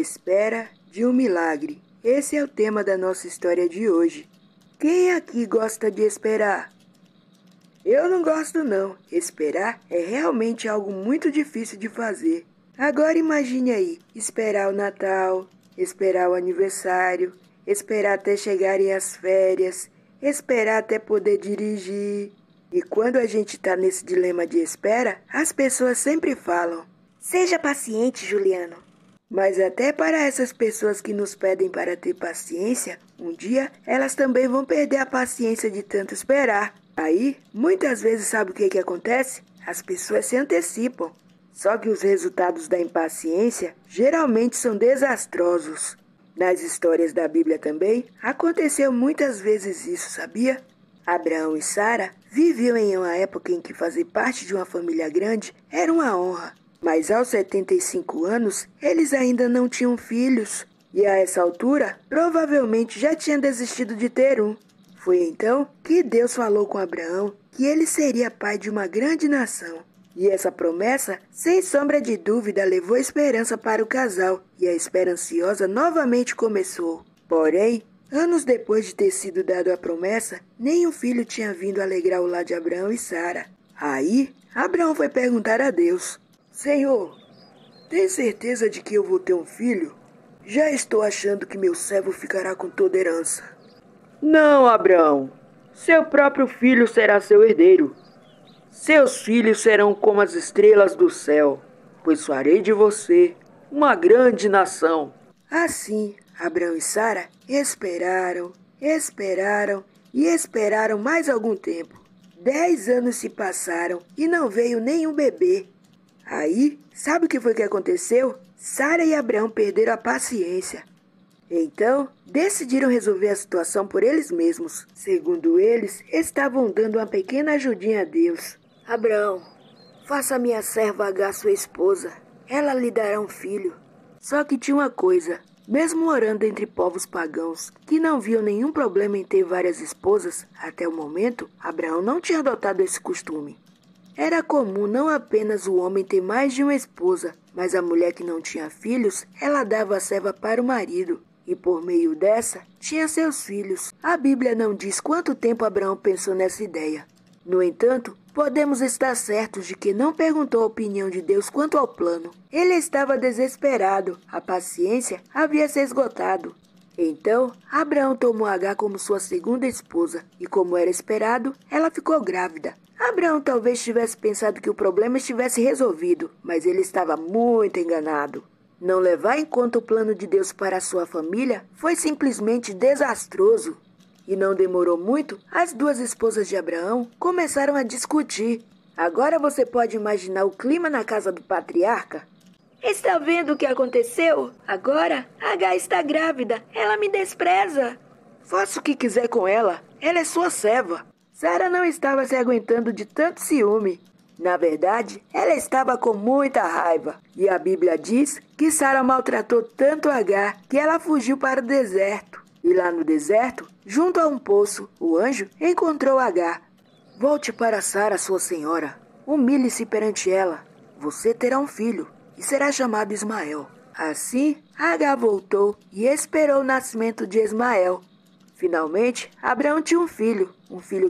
espera de um milagre. Esse é o tema da nossa história de hoje. Quem aqui gosta de esperar? Eu não gosto não. Esperar é realmente algo muito difícil de fazer. Agora imagine aí, esperar o Natal, esperar o aniversário, esperar até chegarem as férias, esperar até poder dirigir. E quando a gente está nesse dilema de espera, as pessoas sempre falam: seja paciente, Juliano. Mas até para essas pessoas que nos pedem para ter paciência, um dia elas também vão perder a paciência de tanto esperar. Aí, muitas vezes sabe o que acontece? As pessoas se antecipam. Só que os resultados da impaciência geralmente são desastrosos. Nas histórias da Bíblia também aconteceu muitas vezes isso, sabia? Abraão e Sara viviam em uma época em que fazer parte de uma família grande era uma honra. Mas aos 75 anos, eles ainda não tinham filhos. E a essa altura, provavelmente já tinham desistido de ter um. Foi então que Deus falou com Abraão que ele seria pai de uma grande nação. E essa promessa, sem sombra de dúvida, levou esperança para o casal. E a espera ansiosa novamente começou. Porém, anos depois de ter sido dado a promessa, nenhum filho tinha vindo alegrar o lar de Abraão e Sara. Aí, Abraão foi perguntar a Deus: Senhor, tem certeza de que eu vou ter um filho? Já estou achando que meu servo ficará com toda a herança. Não, Abraão. Seu próprio filho será seu herdeiro. Seus filhos serão como as estrelas do céu, pois farei de você uma grande nação. Assim, Abraão e Sara esperaram e esperaram mais algum tempo. 10 anos se passaram e não veio nenhum bebê. Aí, sabe o que foi que aconteceu? Sara e Abraão perderam a paciência. Então, decidiram resolver a situação por eles mesmos. Segundo eles, estavam dando uma pequena ajudinha a Deus. Abraão, faça minha serva Agar sua esposa. Ela lhe dará um filho. Só que tinha uma coisa. Mesmo morando entre povos pagãos, que não viam nenhum problema em ter várias esposas, até o momento, Abraão não tinha adotado esse costume. Era comum não apenas o homem ter mais de uma esposa, mas a mulher que não tinha filhos, ela dava a serva para o marido. E por meio dessa, tinha seus filhos. A Bíblia não diz quanto tempo Abraão pensou nessa ideia. No entanto, podemos estar certos de que não perguntou a opinião de Deus quanto ao plano. Ele estava desesperado, a paciência havia se esgotado. Então, Abraão tomou Agar como sua segunda esposa, e como era esperado, ela ficou grávida. Abraão talvez tivesse pensado que o problema estivesse resolvido, mas ele estava muito enganado. Não levar em conta o plano de Deus para a sua família foi simplesmente desastroso. E não demorou muito, as duas esposas de Abraão começaram a discutir. Agora você pode imaginar o clima na casa do patriarca? Está vendo o que aconteceu? Agora, Agar está grávida. Ela me despreza. Faça o que quiser com ela. Ela é sua serva. Sara não estava se aguentando de tanto ciúme. Na verdade, ela estava com muita raiva. E a Bíblia diz que Sara maltratou tanto Agar que ela fugiu para o deserto. E lá no deserto, junto a um poço, o anjo encontrou Agar. Volte para Sara, sua senhora. Humilhe-se perante ela. Você terá um filho e será chamado Ismael. Assim, Agar voltou e esperou o nascimento de Ismael. Finalmente, Abraão tinha um filho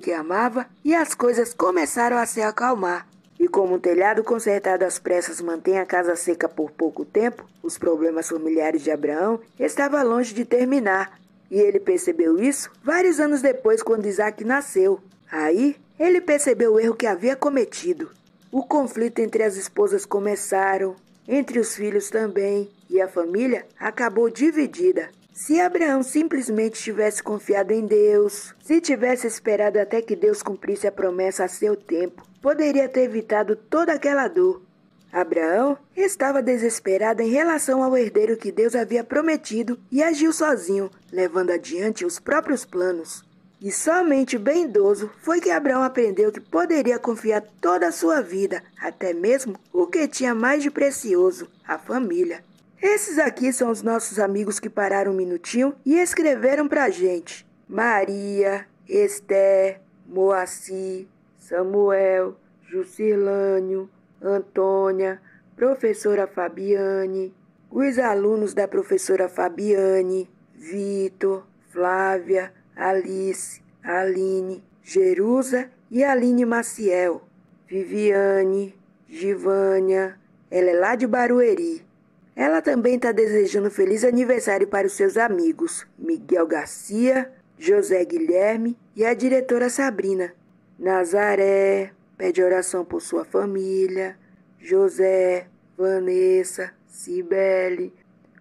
que amava, e as coisas começaram a se acalmar. E como um telhado consertado às pressas mantém a casa seca por pouco tempo, os problemas familiares de Abraão estavam longe de terminar. E ele percebeu isso vários anos depois, quando Isaac nasceu. Aí, ele percebeu o erro que havia cometido. O conflito entre as esposas começaram, entre os filhos também, e a família acabou dividida. Se Abraão simplesmente tivesse confiado em Deus, se tivesse esperado até que Deus cumprisse a promessa a seu tempo, poderia ter evitado toda aquela dor. Abraão estava desesperado em relação ao herdeiro que Deus havia prometido e agiu sozinho, levando adiante os próprios planos. E somente bem idoso foi que Abraão aprendeu que poderia confiar toda a sua vida, até mesmo o que tinha mais de precioso, a família. Esses aqui são os nossos amigos que pararam um minutinho e escreveram pra gente. Maria, Esther, Moacir, Samuel, Jusilânio, Antônia, professora Fabiane, Os alunos da professora Fabiane, Vitor, Flávia, Alice, Aline, Jerusa e Aline Maciel. Viviane, Givânia, ela é lá de Barueri. Ela também está desejando feliz aniversário para os seus amigos, Miguel Garcia, José Guilherme e a diretora Sabrina. Nazaré pede oração por sua família, José, Vanessa, Cibele,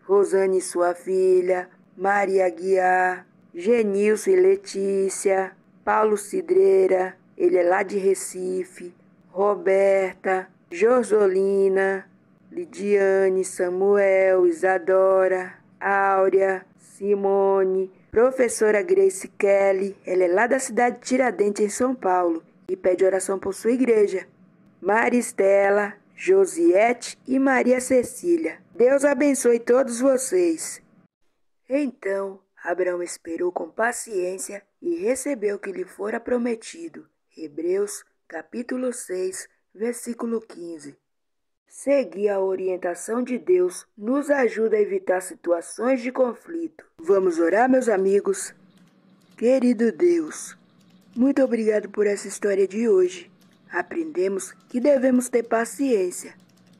Rosane e sua filha, Maria Aguiar, Genilson e Letícia, Paulo Cidreira, ele é lá de Recife, Roberta, Josolina, Lidiane, Samuel, Isadora, Áurea, Simone, professora Grace Kelly, ela é lá da cidade de Tiradentes, em São Paulo, e pede oração por sua igreja. Maristela, Josiete e Maria Cecília. Deus abençoe todos vocês. Então, Abraão esperou com paciência e recebeu o que lhe fora prometido. Hebreus, capítulo 6, versículo 15. Seguir a orientação de Deus nos ajuda a evitar situações de conflito. Vamos orar, meus amigos? Querido Deus, muito obrigado por essa história de hoje. Aprendemos que devemos ter paciência.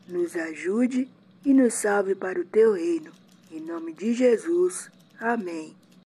Nos ajude e nos salve para o teu reino. Em nome de Jesus. Amém.